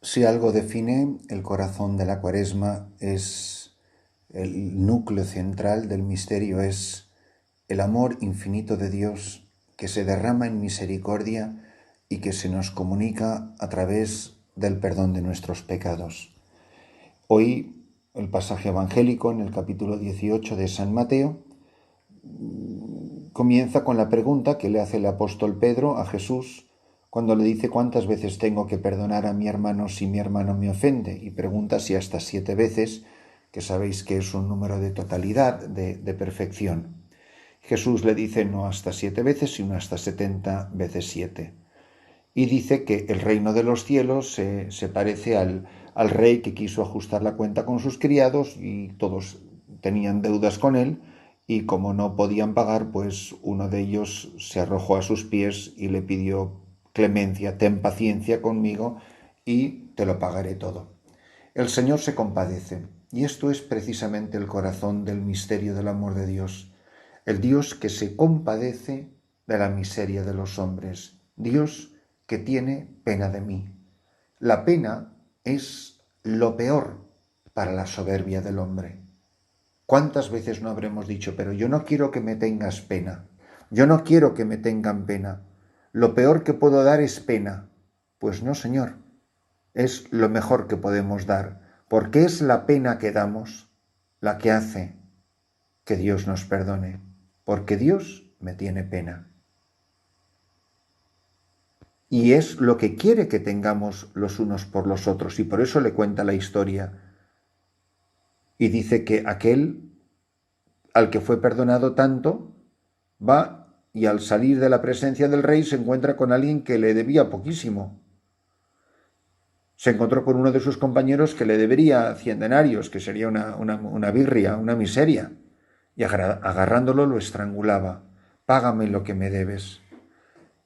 Si algo define el corazón de la Cuaresma es el núcleo central del misterio, es el amor infinito de Dios que se derrama en misericordia y que se nos comunica a través del perdón de nuestros pecados. Hoy el pasaje evangélico en el capítulo 18 de San Mateo comienza con la pregunta que le hace el apóstol Pedro a Jesús cuando le dice cuántas veces tengo que perdonar a mi hermano si mi hermano me ofende, y pregunta si hasta 7 veces, que sabéis que es un número de totalidad, de perfección. Jesús le dice no hasta 7 veces, sino hasta 70 veces 7. Y dice que el reino de los cielos se parece al rey que quiso ajustar la cuenta con sus criados y todos tenían deudas con él, y como no podían pagar, pues uno de ellos se arrojó a sus pies y le pidió clemencia: ten paciencia conmigo y te lo pagaré todo. El Señor se compadece, y esto es precisamente el corazón del misterio del amor de Dios. El Dios que se compadece de la miseria de los hombres. Dios que tiene pena de mí. La pena es lo peor para la soberbia del hombre. ¿Cuántas veces no habremos dicho, pero yo no quiero que me tengas pena? Yo no quiero que me tengan pena. Lo peor que puedo dar es pena. Pues no, Señor, es lo mejor que podemos dar, porque es la pena que damos la que hace que Dios nos perdone, porque Dios me tiene pena. Y es lo que quiere que tengamos los unos por los otros, y por eso le cuenta la historia. Y dice que aquel al que fue perdonado tanto va y al salir de la presencia del rey se encuentra con alguien que le debía poquísimo. Se encontró con uno de sus compañeros que le debería 100 denarios, que sería una birria, una miseria, y agarrándolo lo estrangulaba. Págame lo que me debes.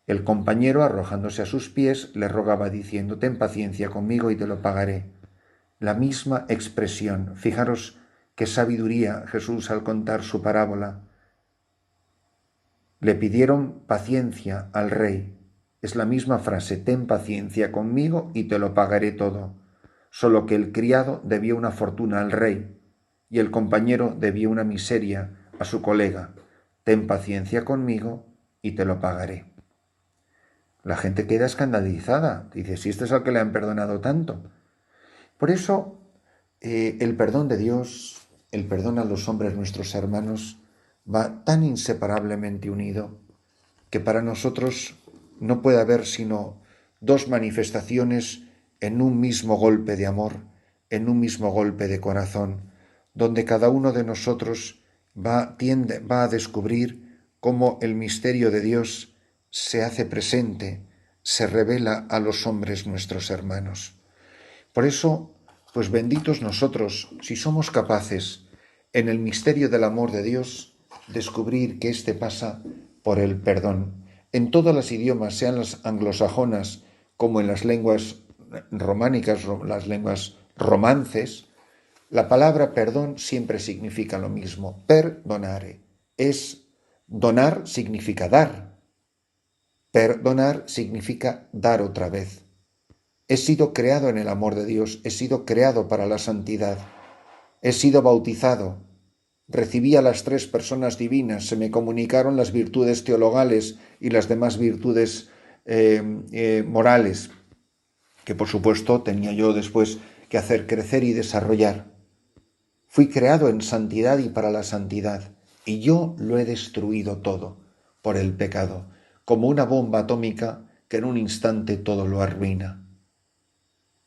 El compañero, arrojándose a sus pies, le rogaba diciendo: ten paciencia conmigo y te lo pagaré. La misma expresión. Fijaros qué sabiduría Jesús al contar su parábola. Le pidieron paciencia al rey. Es la misma frase: ten paciencia conmigo y te lo pagaré todo. Solo que el criado debía una fortuna al rey y el compañero debía una miseria a su colega. Ten paciencia conmigo y te lo pagaré. La gente queda escandalizada. Dice, si este es al que le han perdonado tanto. Por eso, el perdón de Dios, el perdón a los hombres, nuestros hermanos, va tan inseparablemente unido que para nosotros no puede haber sino dos manifestaciones en un mismo golpe de amor, en un mismo golpe de corazón, donde cada uno de nosotros va a descubrir cómo el misterio de Dios se hace presente, se revela a los hombres nuestros hermanos. Por eso, pues benditos nosotros si somos capaces, en el misterio del amor de Dios, descubrir que éste pasa por el perdón. En todos los idiomas, sean las anglosajonas como en las lenguas románicas, las lenguas romances, la palabra perdón siempre significa lo mismo. Perdonare. Donar significa dar. Perdonar significa dar otra vez. He sido creado en el amor de Dios, he sido creado para la santidad, he sido bautizado, recibí a las 3 personas divinas, se me comunicaron las virtudes teologales y las demás virtudes morales, que por supuesto tenía yo después que hacer crecer y desarrollar. Fui creado en santidad y para la santidad, y yo lo he destruido todo por el pecado, como una bomba atómica que en un instante todo lo arruina.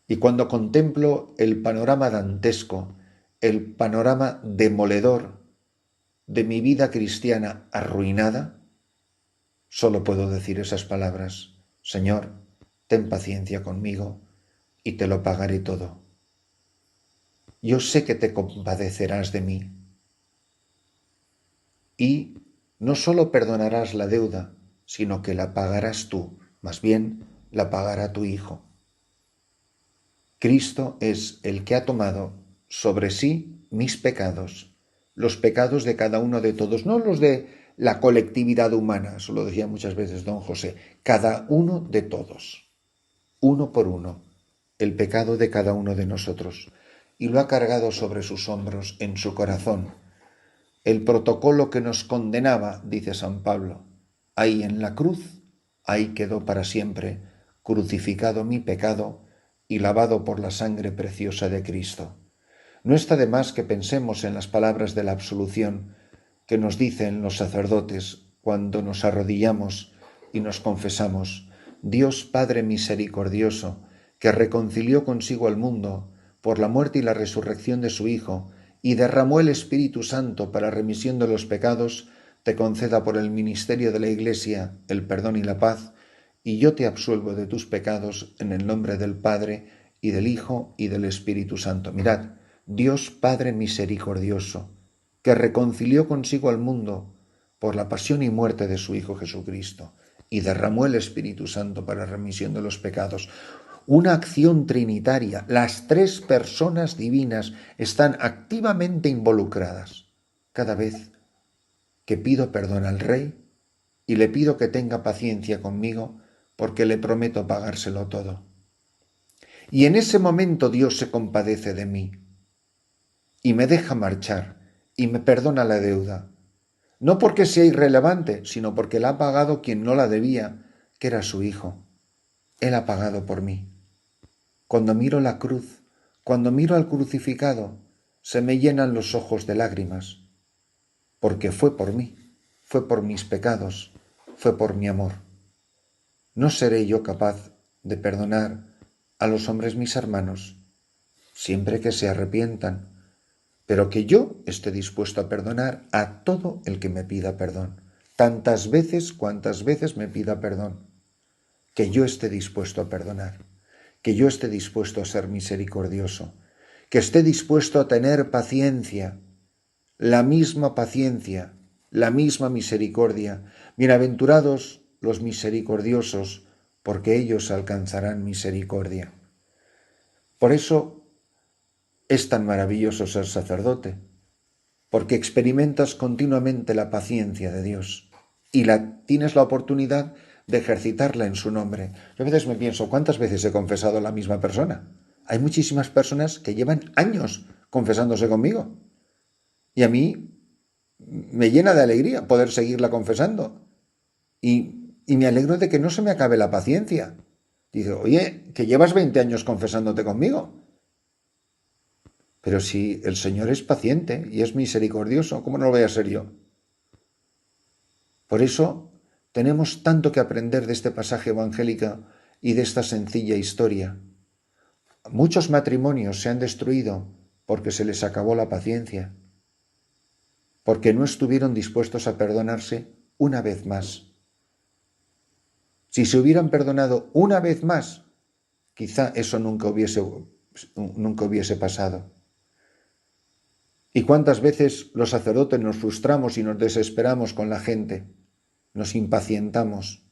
Y cuando contemplo el panorama dantesco, el panorama demoledor de mi vida cristiana arruinada, solo puedo decir esas palabras: Señor, ten paciencia conmigo y te lo pagaré todo. Yo sé que te compadecerás de mí y no solo perdonarás la deuda, sino que la pagarás tú, más bien la pagará tu Hijo. Cristo es el que ha tomado sobre sí mis pecados, los pecados de cada uno de todos, no los de la colectividad humana, eso lo decía muchas veces don José, cada uno de todos, uno por uno. el pecado de cada uno de nosotros y lo ha cargado sobre sus hombros, en su corazón. El protocolo que nos condenaba, dice San Pablo, ahí en la cruz, ahí quedó para siempre, crucificado mi pecado y lavado por la sangre preciosa de Cristo. No está de más que pensemos en las palabras de la absolución que nos dicen los sacerdotes cuando nos arrodillamos y nos confesamos: Dios Padre misericordioso, que reconcilió consigo al mundo por la muerte y la resurrección de su Hijo, y derramó el Espíritu Santo para remisión de los pecados, te conceda por el ministerio de la Iglesia el perdón y la paz, y yo te absuelvo de tus pecados en el nombre del Padre, y del Hijo, y del Espíritu Santo. Mirad, Dios Padre misericordioso, que reconcilió consigo al mundo por la pasión y muerte de su Hijo Jesucristo, y derramó el Espíritu Santo para remisión de los pecados. Una acción trinitaria. Las tres personas divinas están activamente involucradas. Cada vez que pido perdón al Rey y le pido que tenga paciencia conmigo, porque le prometo pagárselo todo. Y en ese momento Dios se compadece de mí y me deja marchar y me perdona la deuda. No porque sea irrelevante, sino porque la ha pagado quien no la debía, que era su Hijo. Él ha pagado por mí. Cuando miro la cruz, cuando miro al crucificado, se me llenan los ojos de lágrimas, porque fue por mí, fue por mis pecados, fue por mi amor. ¿No seré yo capaz de perdonar a los hombres mis hermanos, siempre que se arrepientan, pero que yo esté dispuesto a perdonar a todo el que me pida perdón, tantas veces cuantas veces me pida perdón, que yo esté dispuesto a perdonar, que yo esté dispuesto a ser misericordioso, que esté dispuesto a tener paciencia, la misma paciencia, la misma misericordia. Bienaventurados los misericordiosos, porque ellos alcanzarán misericordia. Por eso es tan maravilloso ser sacerdote, porque experimentas continuamente la paciencia de Dios y tienes la oportunidad de ejercitarla en su nombre. Yo a veces me pienso, ¿cuántas veces he confesado a la misma persona? Hay muchísimas personas que llevan años confesándose conmigo y a mí me llena de alegría poder seguirla confesando y me alegro de que no se me acabe la paciencia. Dice, oye, que llevas 20 años confesándote conmigo. Pero si el Señor es paciente y es misericordioso, ¿cómo no lo voy a ser yo? Por eso tenemos tanto que aprender de este pasaje evangélico y de esta sencilla historia. Muchos matrimonios se han destruido porque se les acabó la paciencia, porque no estuvieron dispuestos a perdonarse una vez más. Si se hubieran perdonado una vez más, quizá eso nunca hubiese pasado. ¿Y cuántas veces los sacerdotes nos frustramos y nos desesperamos con la gente? Nos impacientamos.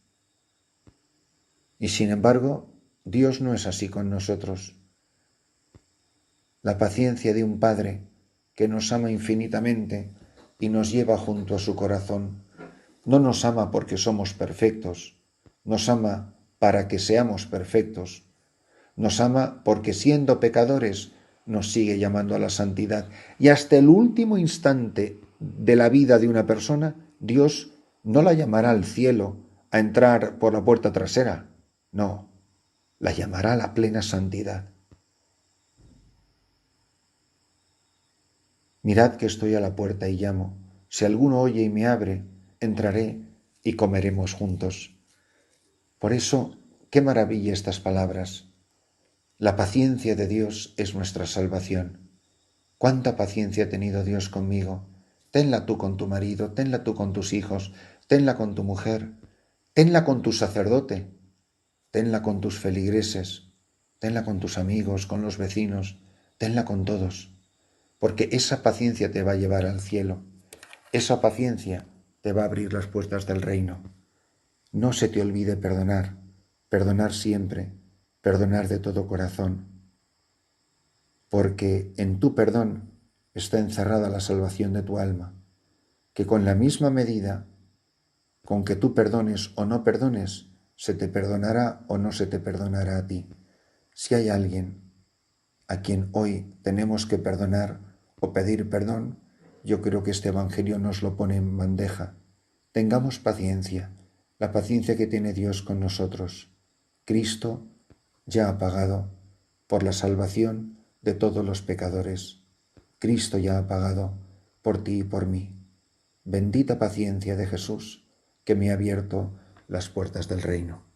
Y sin embargo, Dios no es así con nosotros. La paciencia de un Padre que nos ama infinitamente y nos lleva junto a su corazón. No nos ama porque somos perfectos, nos ama para que seamos perfectos. Nos ama porque siendo pecadores nos sigue llamando a la santidad. Y hasta el último instante de la vida de una persona, Dios no la llamará al cielo a entrar por la puerta trasera. No, la llamará a la plena santidad. Mirad que estoy a la puerta y llamo. Si alguno oye y me abre, entraré y comeremos juntos. Por eso, qué maravilla estas palabras. La paciencia de Dios es nuestra salvación. ¿Cuánta paciencia ha tenido Dios conmigo? Tenla tú con tu marido, tenla tú con tus hijos, tenla con tu mujer, tenla con tu sacerdote, tenla con tus feligreses, tenla con tus amigos, con los vecinos, tenla con todos, porque esa paciencia te va a llevar al cielo, esa paciencia te va a abrir las puertas del reino. No se te olvide perdonar, perdonar siempre, perdonar de todo corazón, porque en tu perdón está encerrada la salvación de tu alma, que con la misma medida con que tú perdones o no perdones, se te perdonará o no se te perdonará a ti. Si hay alguien a quien hoy tenemos que perdonar o pedir perdón, yo creo que este Evangelio nos lo pone en bandeja. Tengamos paciencia, la paciencia que tiene Dios con nosotros. Cristo ya ha pagado por la salvación de todos los pecadores. Cristo ya ha pagado por ti y por mí. Bendita paciencia de Jesús, que me ha abierto las puertas del reino.